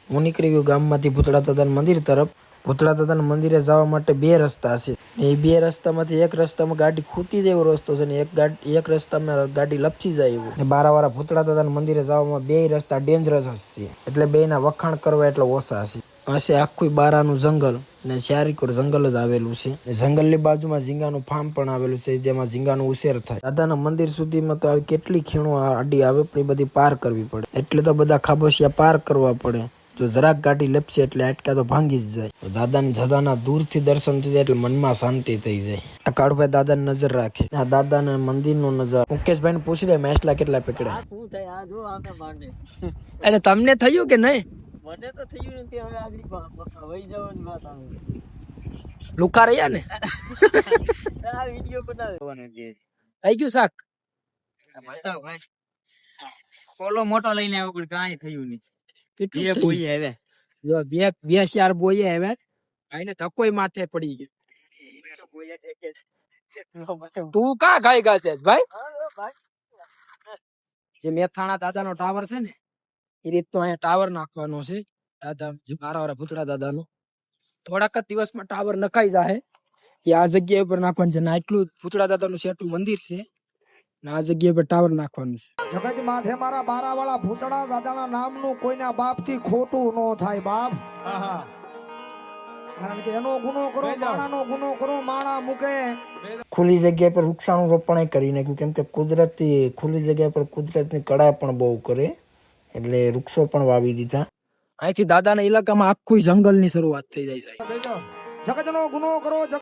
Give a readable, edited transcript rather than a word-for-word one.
હું નીકળી ગયો ગામમાંથી ભૂતળા દાદાના મંદિર તરફ. ભૂતળા દાદાના મંદિરે જવા માટે બે રસ્તા છે. એ બે રસ્તામાંથી એક રસ્તામાં ગાડી ખૂતી જાય એવો રસ્તો છે ને એક રસ્તામાં ગાડી લપસી જાય એવો. ને બારાવાળા ભૂતળા દાદાના મંદિરે જવામાં બે રસ્તા ડેન્જરસ છે, એટલે બેના વખાણ કરવા એટલે ઓછા છે. પાસે આખું બારાનું જંગલ ને ચારીકોર જંગલ જ આવેલું છે. જંગલની બાજુમાં ઝીંગાનું ફાર્મ પણ આવેલું છે, જેમાં ઝીંગાનો ઉછેર થાય. દાદાના મંદિર સુધીમાં તો આવી કેટલી ખીણો આડી આવે પણ એ બધી પાર કરવી પડે, એટલે તો બધા ખાબોશિયા પાર કરવા પડે. જો જરાક ગાડી લપસે એટલે આટકા તો ભાંગી જ જાય. દાદાના દૂરથી દર્શન થઈ જાય એટલે મનમાં શાંતિ થઈ જાય. આ કાળુભાઈ દાદાની નજર રાખે. આ દાદાના મંદિરનો નજારો મુકેશભાઈ ને પૂછી લે મેસલા કેટલા પકડ્યા. એટલે તમને થયું કે નહીં? મને તો થયું નથી. હવે આગળ વહી જવાની વાત આવે. લુકા રહ્યા ને આ વિડિયો બનાવવાનો છે. થઈ ગયું શાક બતાવ ભાઈ. કોલો મોટો લઈને આવ્યો પણ કાંઈ થયું નહીં. કેટલું બે બોઈ હવે જો બે ચાર બોઈએ હવે આઈને ધક્કોય માથે પડી ગયો. તું કા ખાઈ ગા છે ભાઈ? જે મેથાણા દાદાનો ટાવર છે ને એ રીતનો અહીંયા ટાવર નાખવાનો છે. દાદા જે બારાવાળા ભૂતળા દાદાનો થોડાક જ દિવસમાં ટાવર નખાઈ જાય. એ આ જગ્યા ઉપર નાખવાનું છે ને આટલું ભૂતળા દાદાનું સેટું મંદિર છે ને આ જગ્યા ઉપર ટાવર નાખવાનું છે. જગત માથે મારા બારાવાળા ભૂતળા દાદાના નામનું કોઈના બાપથી ખોટું ન થાય બાપ. કારણ કે એનો ગુનો કરો, માણાનો ગુનો કરો, માણા મૂકે. ખુલ્લી જગ્યા પર વૃક્ષાનું રોપણ કરી નાખ્યું, કેમ કે કુદરતી ખુલ્લી જગ્યા પર કુદરતની કળા પણ બહુ કરે, એટલે વૃક્ષો પણ વાવી દીધા. અહીંથી દાદાના ઇલાકામાં આખું જંગલની શરૂઆત થઈ જાય છે. જગતનો ગુનો કરો.